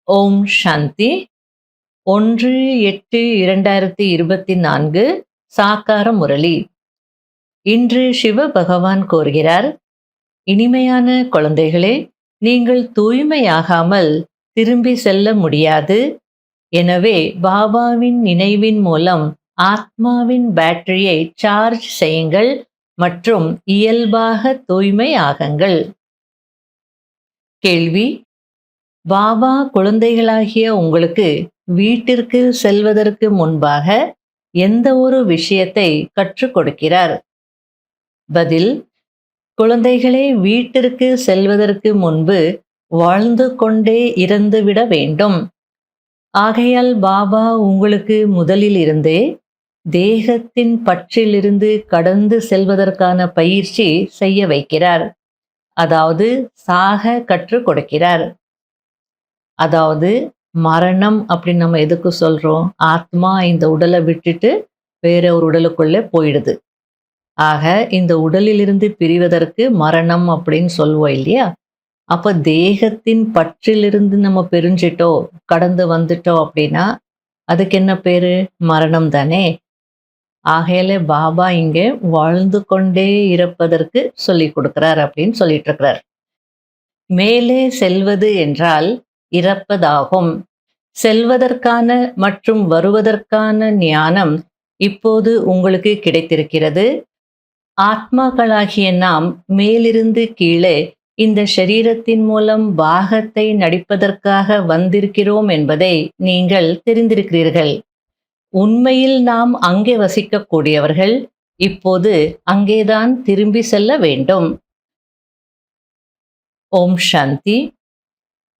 ஓம் சாந்தி. 1-8-2024 சாக்கார முரளி. இன்று சிவ பகவான் கூறுகிறார், இனிமையான குழந்தைகளே, நீங்கள் தூய்மையாகாமல் திரும்பி செல்ல முடியாது. எனவே பாபாவின் நினைவின் மூலம் ஆத்மாவின் பேட்டரியை சார்ஜ் செய்யுங்கள் மற்றும் இயல்பாக தூய்மை ஆகுங்கள். கேள்வி: பாபா குழந்தைகளாகிய உங்களுக்கு வீட்டிற்கு செல்வதற்கு முன்பாக எந்த ஒரு விஷயத்தை கற்றுக் கொடுக்கிறார்? பதில்: குழந்தைகளே, வீட்டிற்கு செல்வதற்கு முன்பு வாழ்ந்து கொண்டே இறந்துவிட வேண்டும். ஆகையால் பாபா உங்களுக்கு முதலில் இருந்தே தேகத்தின் பற்றிலிருந்து கடந்து செல்வதற்கான பயிற்சி செய்ய வைக்கிறார். அதாவது சாக கற்றுக் கொடுக்கிறார். அதாவது மரணம் அப்படின்னு நம்ம எதுக்கு சொல்றோம்? ஆத்மா இந்த உடலை விட்டுட்டு வேற ஒரு உடலுக்குள்ளே போயிடுது. ஆக இந்த உடலிலிருந்து பிரிவதற்கு மரணம் அப்படின்னு சொல்லுவோம் இல்லையா? அப்ப தேகத்தின் பற்றிலிருந்து நம்ம பிரிஞ்சிட்டோம், கடந்து வந்துட்டோம் அப்படின்னா அதுக்கு என்ன பேரு? மரணம் தானே. ஆகையில பாபா இங்கே வாழ்ந்து கொண்டே இருப்பதற்கு சொல்லி கொடுக்கிறார் அப்படின்னு சொல்லிட்டு இருக்கிறார். மேலே செல்வது என்றால் இறப்பதாகும். செல்வதற்கான மற்றும் வருவதற்கான ஞானம் இப்போது உங்களுக்கு கிடைத்திருக்கிறது. ஆத்மாக்களாகிய நாம் மேலிருந்து கீழே இந்த ஷரீரத்தின் மூலம் பாகத்தை நடிப்பதற்காக வந்திருக்கிறோம் என்பதை நீங்கள் தெரிந்திருக்கிறீர்கள். உண்மையில் நாம் அங்கே வசிக்கக்கூடியவர்கள். இப்போது அங்கேதான் திரும்பி செல்ல வேண்டும். ஓம் சாந்தி.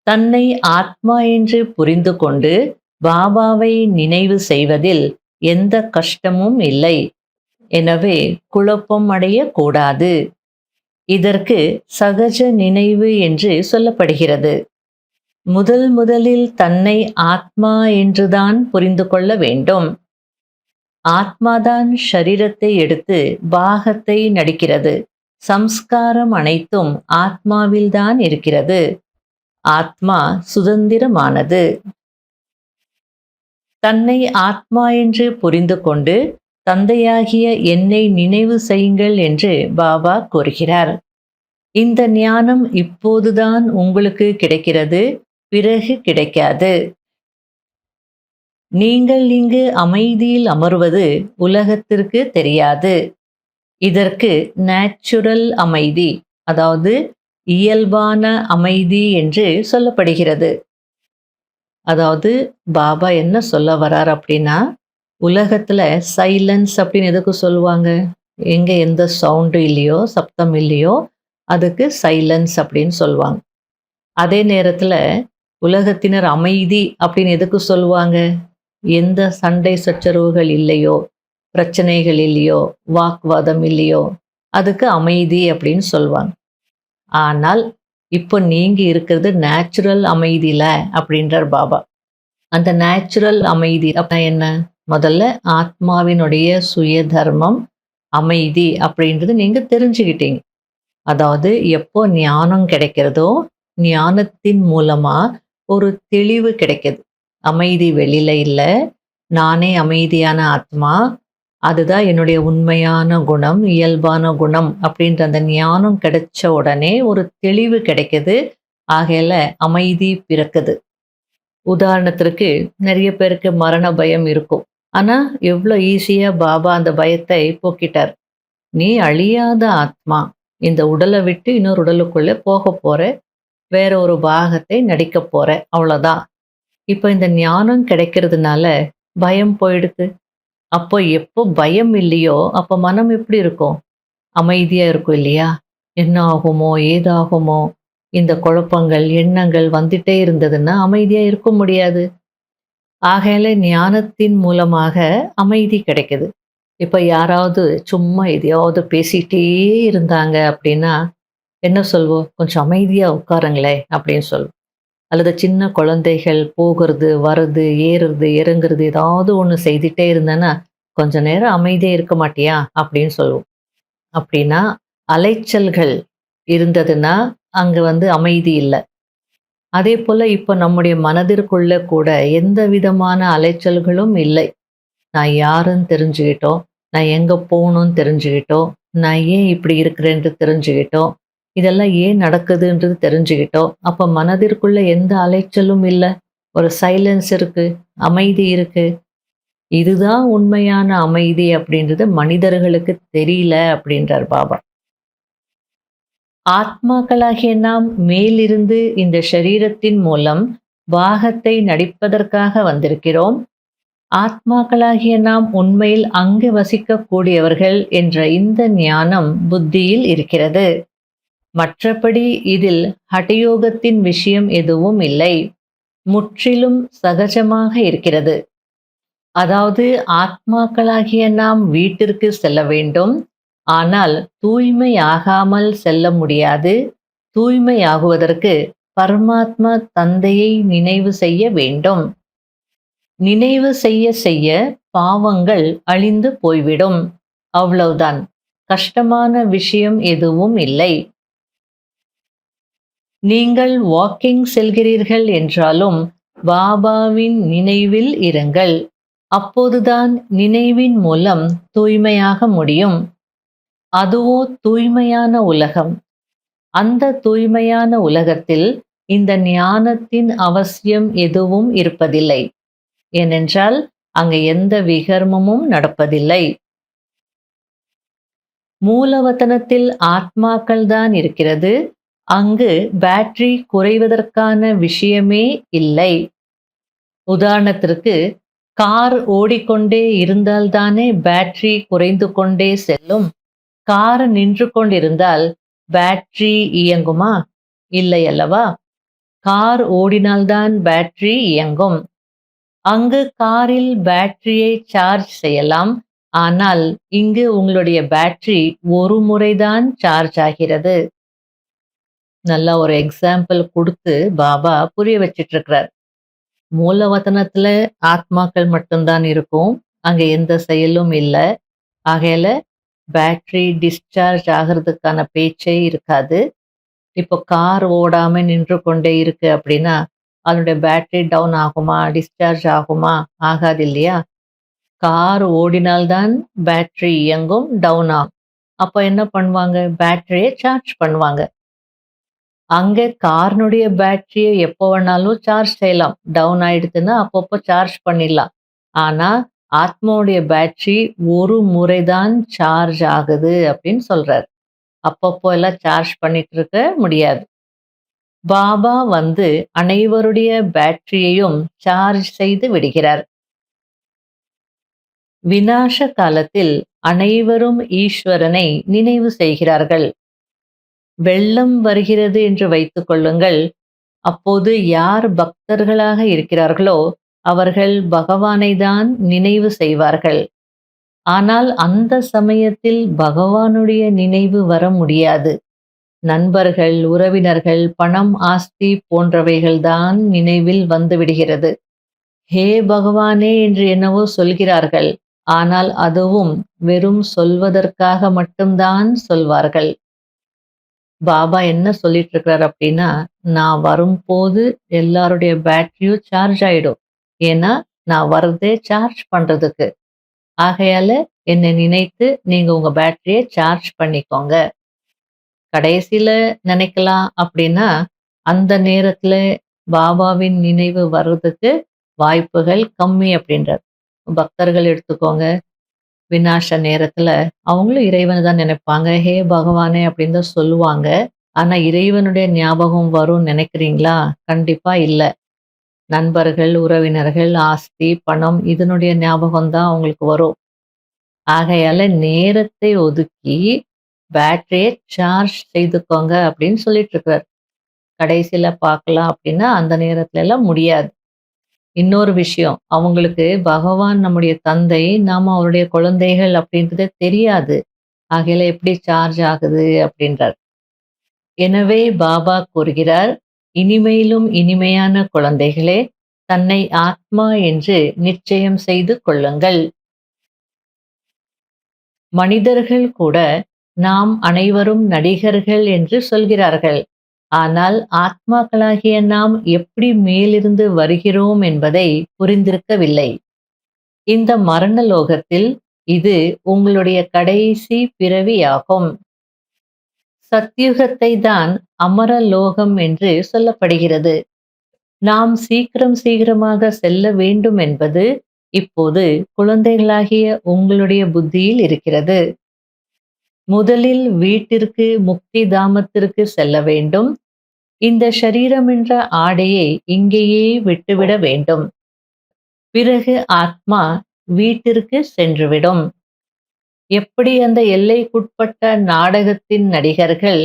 தன்னை ஆத்மா என்று புரிந்து கொண்டு பாபாவை நினைவு செய்வதில் எந்த கஷ்டமும் இல்லை. எனவே குழப்பம் அடையக்கூடாது. இதற்கு சகஜ நினைவு என்று சொல்லப்படுகிறது. முதலில் தன்னை ஆத்மா என்றுதான் புரிந்து கொள்ள வேண்டும். ஆத்மாதான் ஷரீரத்தை எடுத்து பாகத்தை நடிக்கிறது. சம்ஸ்காரம் அனைத்தும் ஆத்மாவில்தான் இருக்கிறது. ஆத்மா சுதந்திரமானது. தன்னை ஆத்மா என்று புரிந்து கொண்டு தந்தையாகிய என்னை நினைவு செய்யுங்கள் என்று பாபா கூறுகிறார். இந்த ஞானம் இப்போதுதான் உங்களுக்கு கிடைக்கிறது, பிறகு கிடைக்காது. நீங்கள் இங்கு அமைதியில் அமர்வது உலகத்திற்கு தெரியாது. இதற்கு நேச்சுரல் அமைதி, அதாவது இயல்பான அமைதி என்று சொல்லப்படுகிறது. அதாவது பாபா என்ன சொல்ல வரார் அப்படின்னா, உலகத்துல சைலன்ஸ் அப்படின்னு எதுக்கு சொல்லுவாங்க? எங்க எந்த சவுண்டும் இல்லையோ, சப்தம் இல்லையோ, அதுக்கு சைலன்ஸ் அப்படின்னு சொல்லுவாங்க. அதே நேரத்துல உலகத்தினர் அமைதி அப்படின்னு எதுக்கு சொல்லுவாங்க? எந்த சண்டை சச்சரவுகள் இல்லையோ, பிரச்சனைகள் இல்லையோ, வாக்குவாதம் இல்லையோ, அதுக்கு அமைதி அப்படின்னு சொல்லுவாங்க. ஆனால் இப்போ நீங்க இருக்கிறது நேச்சுரல் அமைதியில அப்படின்றார் பாபா. அந்த நேச்சுரல் அமைதி அப்படின்னா என்ன? முதல்ல ஆத்மாவினுடைய சுய தர்மம் அமைதி அப்படின்றது நீங்க தெரிஞ்சுக்கிட்டீங்க. அதாவது எப்போ ஞானம் கிடைக்கிறதோ, ஞானத்தின் மூலமா ஒரு தெளிவு கிடைக்குது. அமைதி வெளியில இல்லை, நானே அமைதியான ஆத்மா, அதுதான் என்னுடைய உண்மையான குணம், இயல்பான குணம் அப்படின்ற அந்த ஞானம் கிடைச்ச உடனே ஒரு தெளிவு கிடைக்குது. ஆகையில அமைதி பிறக்குது. உதாரணத்திற்கு நிறைய பேருக்கு மரண பயம் இருக்கும். ஆனா எவ்வளோ ஈஸியா பாபா அந்த பயத்தை போக்கிட்டார். நீ அழியாத ஆத்மா, இந்த உடலை விட்டு இன்னொரு உடலுக்குள்ள போக போற, வேற ஒரு பாகத்தை நடிக்க போற, அவ்வளோதான். இப்போ இந்த ஞானம் கிடைக்கிறதுனால பயம் போயிடுது. அப்போ எப்போ பயம் இல்லையோ அப்போ மனம் எப்படி இருக்கும்? அமைதியா இருக்கும் இல்லையா? என்ன ஆகுமோ ஏதாகுமோ இந்த குழப்பங்கள் எண்ணங்கள் வந்துட்டே இருந்ததுன்னா அமைதியா இருக்க முடியாது. ஆகையால ஞானத்தின் மூலமாக அமைதி கிடைக்குது. இப்போ யாராவது சும்மா எதையாவது பேசிட்டே இருந்தாங்க அப்படின்னா என்ன சொல்வோம்? கொஞ்சம் அமைதியா உட்காருங்களே அப்படின்னு சொல்லுவோம். அல்லது சின்ன குழந்தைகள் போகிறது வர்றது ஏறுறது இறங்குறது ஏதாவது ஒன்று செய்துட்டே இருந்தேன்னா கொஞ்ச நேரம் அமைதியாக இருக்க மாட்டியா அப்படின்னு சொல்லுவோம். அப்படின்னா அலைச்சல்கள் இருந்ததுன்னா அங்கே அமைதி இல்லை. அதே போல இப்ப நம்முடைய மனதிற்குள்ள கூட எந்த விதமான அலைச்சல்களும் இல்லை. நான் யாருன்னு தெரிஞ்சுக்கிட்டோம். நான் எங்க போகணும்னு தெரிஞ்சுக்கிட்டோம். நான் ஏன் இப்படி இருக்கிறேன்ட்டு தெரிஞ்சுக்கிட்டோம். இதெல்லாம் ஏன் நடக்குதுன்றது தெரிஞ்சுக்கிட்டோம். அப்ப மனதிற்குள்ள எந்த அலைச்சலும் இல்ல. ஒரு சைலன்ஸ் இருக்கு. அமைதி இருக்கு. இதுதான் உண்மையான அமைதி அப்படின்றது மனிதர்களுக்கு தெரியல அப்படின்றார் பாபா. ஆத்மாக்களாகிய நாம் மேலிருந்து இந்த ஷரீரத்தின் மூலம் பாகத்தை நடிப்பதற்காக வந்திருக்கிறோம். ஆத்மாக்களாகிய நாம் உண்மையில் அங்கு வசிக்கக்கூடியவர்கள் என்ற இந்த ஞானம் புத்தியில் இருக்கிறது. மற்றபடி இதில் ஹடயோகத்தின் விஷயம் எதுவும் இல்லை. முற்றிலும் சகஜமாக இருக்கிறது. அதாவது ஆத்மாக்களாகிய நாம் வீட்டிற்கு செல்ல வேண்டும். ஆனால் தூய்மையாகாமல் செல்ல முடியாது. தூய்மையாகுவதற்கு பரமாத்மா தந்தையை நினைவு செய்ய வேண்டும். நினைவு செய்ய செய்ய பாவங்கள் அழிந்து போய்விடும். அவ்வளவுதான். கஷ்டமான விஷயம் எதுவும் இல்லை. நீங்கள் வாக்கிங் செல்கிறீர்கள் என்றாலும் பாபாவின் நினைவில் இருங்கள். அப்போதுதான் நினைவின் மூலம் தூய்மையாக முடியும். அதுவோ தூய்மையான உலகம். அந்த தூய்மையான உலகத்தில் இந்த ஞானத்தின் அவசியம் எதுவும் இருப்பதில்லை. ஏனென்றால் அங்கு எந்த விகர்மமும் நடப்பதில்லை. மூலவத்தனத்தில் ஆத்மாக்கள் தான் இருக்கிறது. அங்கு பேட்டரி குறைவதற்கான விஷயமே இல்லை. உதாரணத்திற்கு கார் ஓடிக்கொண்டே இருந்தால்தானே பேட்டரி குறைந்து கொண்டே செல்லும். கார் நின்று கொண்டிருந்தால் பேட்டரி இயங்குமா? இல்லை அல்லவா? கார் ஓடினால்தான் பேட்டரி இயங்கும். அங்கு காரில் பேட்டரியை சார்ஜ் செய்யலாம். ஆனால் இங்கு உங்களுடைய பேட்டரி ஒரு முறைதான் சார்ஜ் ஆகிறது. நல்லா ஒரு எக்ஸாம்பிள் கொடுத்து பாபா புரிய வச்சிட்டு இருக்கிறார். மூலவதனத்துல ஆத்மாக்கள் மட்டும்தான் இருக்கும். அங்க எந்த செயலும் இல்லை. ஆகையில பேட்டரி டிஸ்சார்ஜ் ஆகிறதுக்கான பேச்சே இருக்காது. இப்போ கார் ஓடாம நின்று கொண்டே இருக்கு அப்படின்னா அதனுடைய பேட்டரி டவுன் ஆகுமா? டிஸ்சார்ஜ் ஆகுமா? ஆகாது இல்லையா? கார் ஓடினால்தான் பேட்டரி இயங்கும், டவுன் ஆகும். அப்போ என்ன பண்ணுவாங்க? பேட்டரியை சார்ஜ் பண்ணுவாங்க. அங்க காரினுடைய பேட்டரியை எப்போ வேணாலும் சார்ஜ் செய்யலாம். டவுன் ஆயிடுச்சுன்னா அப்பப்போ சார்ஜ் பண்ணிடலாம். ஆனா ஆத்மாவுடைய பேட்டரி ஒரு முறைதான் சார்ஜ் ஆகுது அப்படின்னு சொல்றாரு. அப்பப்போ எல்லாம் சார்ஜ் பண்ணிட்டு இருக்க முடியாது. பாபா வந்து அனைவருடைய பேட்டரியையும் சார்ஜ் செய்து விடுகிறார். விநாச காலத்தில் அனைவரும் ஈஸ்வரனை நினைவு செய்கிறார்கள். வெள்ளம் வருகிறது என்று வைத்துக் கொள்ளுங்கள். அப்போது யார் பக்தர்களாக இருக்கிறார்களோ அவர்கள் பகவானை தான் நினைவு செய்வார்கள். ஆனால் அந்த சமயத்தில் பகவானுடைய நினைவு வர முடியாது. நண்பர்கள், உறவினர்கள், பணம், ஆஸ்தி போன்றவைகள்தான் நினைவில் வந்துவிடுகிறது. ஹே பகவானே என்று என்னவோ சொல்கிறார்கள். ஆனால் அதுவும் வெறும் சொல்வதற்காக மட்டும்தான் சொல்வார்கள். பாபா என்ன சொல்லிட்டு இருக்கிறார் அப்படின்னா, நான் வரும்போது எல்லாருடைய பேட்டரியும் சார்ஜ் ஆயிடும். ஏன்னா நான் வர்றதே சார்ஜ் பண்றதுக்கு. ஆகையால என்னை நினைத்து நீங்க உங்க பேட்டரியை சார்ஜ் பண்ணிக்கோங்க. கடைசியில நினைக்கலாம் அப்படின்னா, அந்த நேரத்துல பாபாவின் நினைவு வர்றதுக்கு வாய்ப்புகள் கம்மி அப்படின்றார். பக்தர்கள் எடுத்துக்கோங்க. விநாச நேரத்துல அவங்களும் இறைவனை தான் நினைப்பாங்க. ஹே பகவானே அப்படின்னு தான் சொல்லுவாங்க. ஆனா இறைவனுடைய ஞாபகம் வரும்னு நினைக்கிறீங்களா? கண்டிப்பா இல்ல. நண்பர்கள், உறவினர்கள், ஆஸ்தி, பணம் இதனுடைய ஞாபகம் தான் அவங்களுக்கு வரும். ஆகையால நேரத்தை ஒதுக்கி பேட்டரியை சார்ஜ் செய்துக்கோங்க அப்படின்னு சொல்லிட்டு இருக்கிறார். கடைசியில பார்க்கலாம் அப்படின்னா அந்த நேரத்துல எல்லாம் முடியாது. இன்னொரு விஷயம், அவங்களுக்கு பகவான் நம்முடைய தந்தை, நாம அவருடைய குழந்தைகள் அப்படின்றது தெரியாது. ஆகையில எப்படி சார்ஜ் ஆகுது அப்படின்றார். எனவே பாபா கூறுகிறார், இனிமையிலும் இனிமையான குழந்தைகளே, தன்னை ஆத்மா என்று நிச்சயம் செய்து கொள்ளுங்கள். மனிதர்கள் கூட நாம் அனைவரும் நடிகர்கள் என்று சொல்கிறார்கள். ஆனால் ஆத்மாக்களாகிய நாம் எப்படி மேலிருந்து வருகிறோம் என்பதை புரிந்திருக்கவில்லை. இந்த மரண லோகத்தில் இது உங்களுடைய கடைசி பிறவியாகும். சத்யுகத்தை தான் அமர லோகம் என்று சொல்லப்படுகிறது. நாம் சீக்கிரமாக செல்ல வேண்டும் என்பது இப்போது குழந்தைகளாகிய உங்களுடைய புத்தியில் இருக்கிறது. முதலில் வீட்டிற்கு முக்தி தாமத்திற்கு செல்ல வேண்டும். இந்த ஷரீரம் என்ற ஆடையை இங்கேயே விட்டுவிட வேண்டும். பிறகு ஆத்மா வீட்டிற்கு சென்றுவிடும். எப்படி அந்த எல்லைக்குட்பட்ட நாடகத்தின் நடிகர்கள்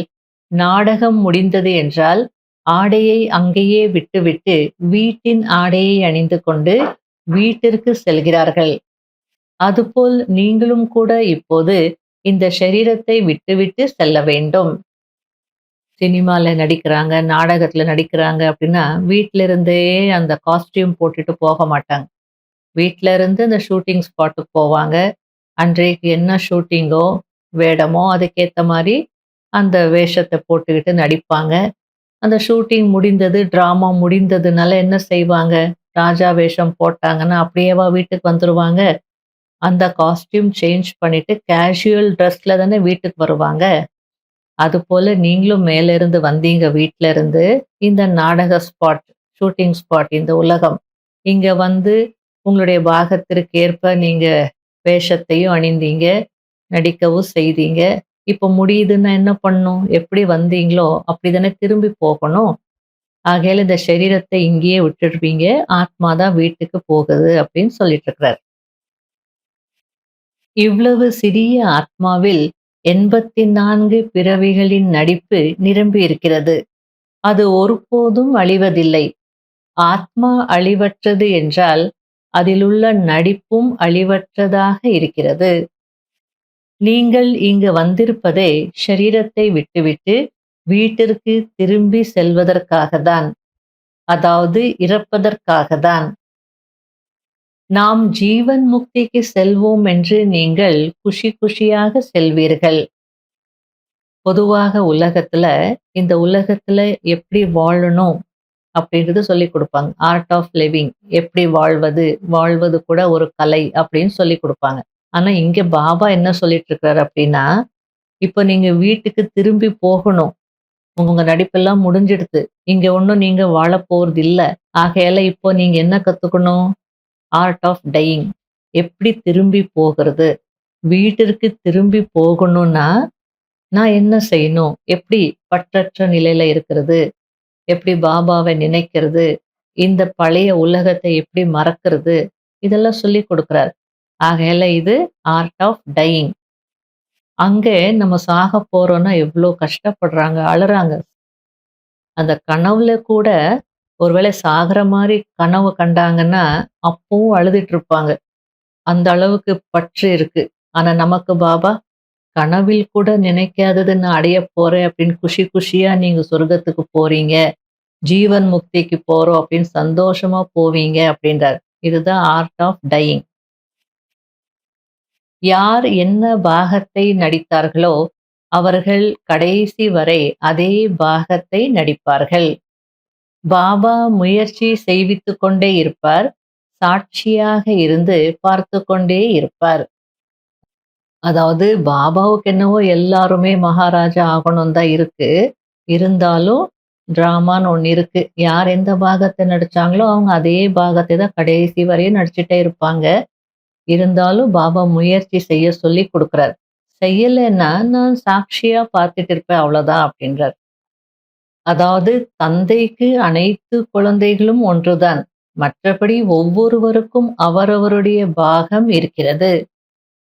நாடகம் முடிந்தது என்றால் ஆடையை அங்கேயே விட்டுவிட்டு வீட்டின் ஆடையை அணிந்து கொண்டு வீட்டிற்கு செல்கிறார்கள். அதுபோல் நீங்களும் கூட இப்போது இந்த ஷரீரத்தை விட்டுவிட்டு செல்ல வேண்டும். சினிமால நடிக்கிறாங்க, நாடகத்துல நடிக்கிறாங்க அப்படின்னா வீட்ல இருந்தே அந்த காஸ்டியூம் போட்டுட்டு போக மாட்டாங்க. வீட்ல இருந்து அந்த ஷூட்டிங் ஸ்பாட்டுக்கு போவாங்க. அன்றைக்கு என்ன ஷூட்டிங்கோ, வேடமோ அதுக்கேத்த மாரி அந்த வேஷத்த போட்டுக்கிட்டு நடிப்பாங்க. அந்த ஷூட்டிங் முடிந்தது, ட்ராமா முடிந்ததுனால என்ன செய்வாங்க? ராஜா வேஷம் போட்டாங்கன்னா அப்படியேவா வீட்டுக்கு வந்துருவாங்க? அந்த காஸ்டியூம் சேஞ்ச் பண்ணிட்டு கேஷுவல் ட்ரெஸ்ல தானே வீட்டுக்கு வருவாங்க. அதுபோல நீங்களும் மேல இருந்து வந்தீங்க வீட்ல இருந்து. இந்த நாடக ஸ்பாட், ஷூட்டிங் ஸ்பாட் இந்த உலகம். இங்க வந்து உங்களுடைய பாகத்திற்கு ஏற்ப நீங்க வேஷத்தையும் அணிந்தீங்க, நடிக்கவும் செய்தீங்க. இப்போ முடியுதுன்னா என்ன பண்ணணும்? எப்படி வந்தீங்களோ அப்படிதானே திரும்பி போகணும். ஆகையால இந்த சரீரத்தை இங்கேயே விட்டுடுவீங்க. ஆத்மா தான் வீட்டுக்கு போகுது அப்படின்னு சொல்லிட்டு இருக்கிறார். இவ்வளவு சிறிய ஆத்மாவில் 84 பிறவிகளின் நடிப்பு நிரம்பி இருக்கிறது. அது ஒருபோதும் அழிவதில்லை. ஆத்மா அழிவற்றது என்றால் அதிலுள்ள நடிப்பும் அழிவற்றதாக இருக்கிறது. நீங்கள் இங்கு வந்திருப்பதே ஷரீரத்தை விட்டுவிட்டு வீட்டிற்கு திரும்பி செல்வதற்காகத்தான். அதாவது இறப்பதற்காகத்தான். நாம் ஜீவன் முக்திக்கு செல்வோம் என்று நீங்கள் குஷியாக செல்வீர்கள். பொதுவாக உலகத்துல இந்த உலகத்துல எப்படி வாழணும் அப்படின்றது சொல்லி கொடுப்பாங்க. ஆர்ட் ஆஃப் லிவிங், எப்படி வாழ்வது, வாழ்வது கூட ஒரு கலை அப்படின்னு சொல்லி கொடுப்பாங்க. ஆனா இங்க பாபா என்ன சொல்லிட்டு இருக்காரு அப்படின்னா, இப்ப நீங்க வீட்டுக்கு திரும்பி போகணும். உங்க நடிப்பெல்லாம் முடிஞ்சிடுது. இங்க ஒண்ணும் நீங்க வாழப் போறது இல்ல. ஆகையால இப்போ நீங்க என்ன கத்துக்கணும்? Art of dying. எப்படி திரும்பி போகிறது? வீட்டிற்கு திரும்பி போகணும்னா நான் என்ன செய்யணும்? எப்படி பற்றற்ற நிலையில இருக்கிறது? எப்படி பாபாவை நினைக்கிறது? இந்த பழைய உலகத்தை எப்படி மறக்கிறது? இதெல்லாம் சொல்லிக் கொடுக்கிறார். ஆகையால இது ஆர்ட் ஆஃப் டையிங். அங்கே நம்ம சாக போறோம்னா எவ்வளோ கஷ்டப்படுறாங்க, அழுறாங்க. அந்த கனவுல கூட ஒருவேளை சாகுற மாதிரி கனவு கண்டாங்கன்னா அப்பவும் அழுதுட்டு இருப்பாங்க. அந்த அளவுக்கு பற்று இருக்கு. ஆனா நமக்கு பாபா கனவில் கூட நினைக்காதது நான் அடைய போறேன் அப்படின்னு குஷியா நீங்க சொர்க்கத்துக்கு போறீங்க, ஜீவன் முக்திக்கு போறோம் அப்படின்னு சந்தோஷமா போவீங்க அப்படின்றார். இதுதான் ஆர்ட் ஆஃப் டையிங். யார் என்ன பாகத்தை நடித்தார்களோ அவர்கள் கடைசி வரை அதே பாகத்தை நடிப்பார்கள். பாபா முயற்சி செய்வித்துக் கொண்டே இருப்பார். சாட்சியாக இருந்து பார்த்து கொண்டே இருப்பார். அதாவது பாபாவுக்கு என்னவோ எல்லாருமே மகாராஜா ஆகணும் தான் இருக்கு. இருந்தாலும் டிராமான்னு ஒண்ணு இருக்கு. யார் எந்த பாகத்தை நடிச்சாங்களோ அவங்க அதே பாகத்தை தான் கடைசி வரையும் நடிச்சுட்டே இருப்பாங்க. இருந்தாலும் பாபா முயற்சி செய்ய சொல்லி கொடுக்குறார். செய்யலைன்னா நான் சாட்சியா பார்த்துட்டு இருப்பேன் அவ்வளவுதான் அப்படின்றார். அதாவது தந்தைக்கு அனைத்து குழந்தைகளும் ஒன்றுதான். மற்றபடி ஒவ்வொருவருக்கும் அவரவருடைய பாகம் இருக்கிறது.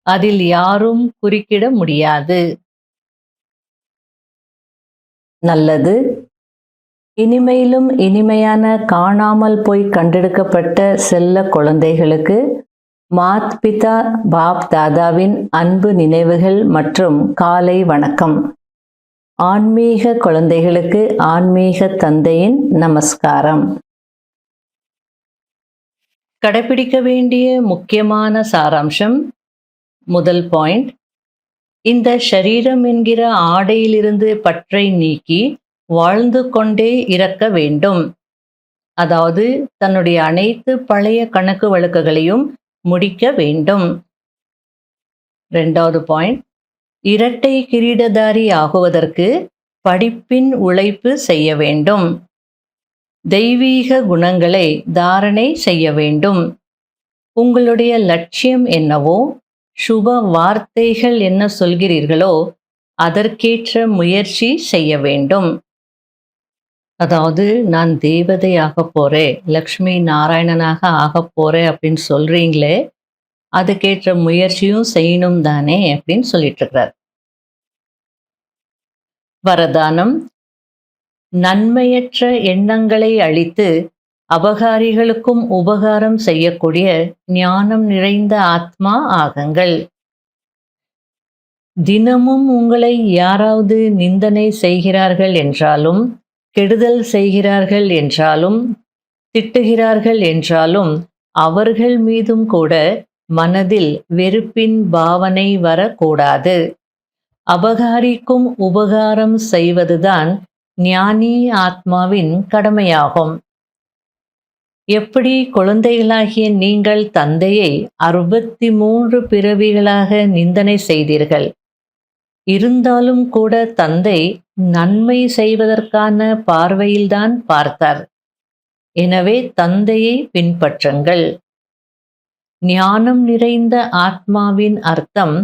அதில் யாரும் குறுக்கிட முடியாது. நல்லது. இனிமையிலும் இனிமையான காணாமல் போய் கண்டெடுக்கப்பட்ட செல்ல குழந்தைகளுக்கு மாத் பிதா பாப் தாதாவின் அன்பு நினைவுகள் மற்றும் காலை வணக்கம். ஆன்மீக குழந்தைகளுக்கு ஆன்மீக தந்தையின் நமஸ்காரம். கடைபிடிக்க வேண்டிய முக்கியமான சாராம்சம். முதல் பாயிண்ட், இந்த ஷரீரம் என்கிற ஆடையிலிருந்து பற்றை நீக்கி வாழ்ந்து கொண்டே இருக்க வேண்டும். அதாவது தன்னுடைய அனைத்து பழைய கணக்கு வழக்குகளையும் முடிக்க வேண்டும். 2வது பாயிண்ட், இரட்டை கிரீடதாரி ஆகுவதற்கு படிப்பின் உழைப்பு செய்ய வேண்டும். தெய்வீக குணங்களை தாரணை செய்ய வேண்டும். உங்களுடைய லட்சியம் என்னவோ, சுப வார்த்தைகள் என்ன சொல்கிறீர்களோ அதற்கேற்ற முயற்சி செய்ய வேண்டும். அதாவது நான் தேவதை ஆகப் போறேன், லக்ஷ்மி நாராயணனாக ஆகப் போறேன் அப்படின்னு சொல்றீங்களே, அதுக்கேற்ற முயற்சியும் செய்யணும் தானே அப்படின்னு சொல்லிட்டு இருக்கிறார். வரதானம்: நன்மையற்ற எண்ணங்களை அழித்து அபகாரிகளுக்கும் உபகாரம் செய்யக்கூடிய ஞானம் நிறைந்த ஆத்மா ஆகுங்கள். தினமும் உங்களை யாராவது நிந்தனை செய்கிறார்கள் என்றாலும், கெடுதல் செய்கிறார்கள் என்றாலும், திட்டுகிறார்கள் என்றாலும், அவர்கள் மீதும் கூட மனதில் வெறுப்பின் பாவனை வரக்கூடாது. அபகாரிக்கும் உபகாரம் செய்வதுதான் ஞானி ஆத்மாவின் கடமையாகும். எப்படி குழந்தைகளாகிய நீங்கள் தந்தையை 63 பிறவிகளாக நிந்தனை செய்தீர்கள், இருந்தாலும் கூட தந்தை நன்மை செய்வதற்கான பார்வையில்தான் பார்த்தார். எனவே தந்தையை பின்பற்றுங்கள். ஞானம் நிறைந்த ஆத்மாவின் அர்த்தம்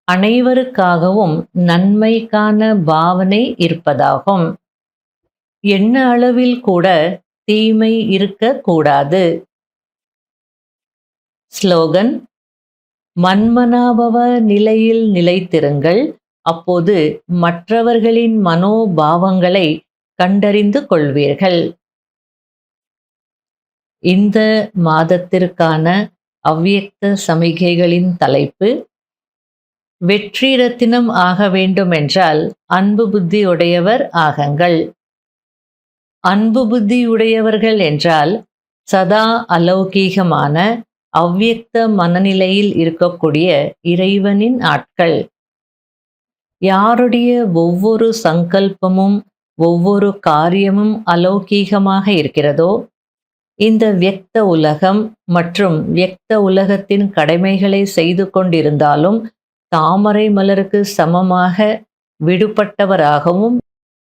அனைவருக்காகவும் நன்மைக்கான பாவனை இருப்பதாகும். எண்ண அளவில் கூட தீமை இருக்கக்கூடாது. ஸ்லோகன்: மன்மனாபவ நிலையில் நிலைத்திருங்கள். அப்போது மற்றவர்களின் மனோபாவங்களை கண்டறிந்து கொள்வீர்கள். இந்த மாதத்திற்கான அவ்வியக்த சமிகைகளின் தலைப்பு: வெற்றி ரத்தினம் ஆக வேண்டுமென்றால் அன்பு புத்தி உடையவர் ஆகுங்கள். அன்பு புத்தி உடையவர்கள் என்றால் சதா அலௌகீகமான அவ்வியக்த மனநிலையில் இருக்கக்கூடிய இறைவனின் ஆட்கள். யாருடைய ஒவ்வொரு சங்கல்பமும் ஒவ்வொரு காரியமும் அலௌகீகமாக இருக்கிறதோ, இந்த வியக்த உலகம் மற்றும் வியக்த உலகத்தின் கடமைகளை செய்து கொண்டிருந்தாலும் தாமரை மலருக்கு சமமாக விடுபட்டவராகவும்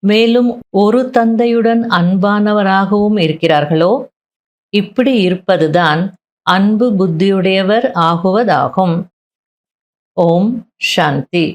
மேலும் ஒரு தந்தையுடன் அன்பானவராகவும் இருக்கிறார்களோ, இப்படி இருப்பதுதான் அன்பு புத்தியுடையவர் ஆகுவதாகும். ஓம் சாந்தி.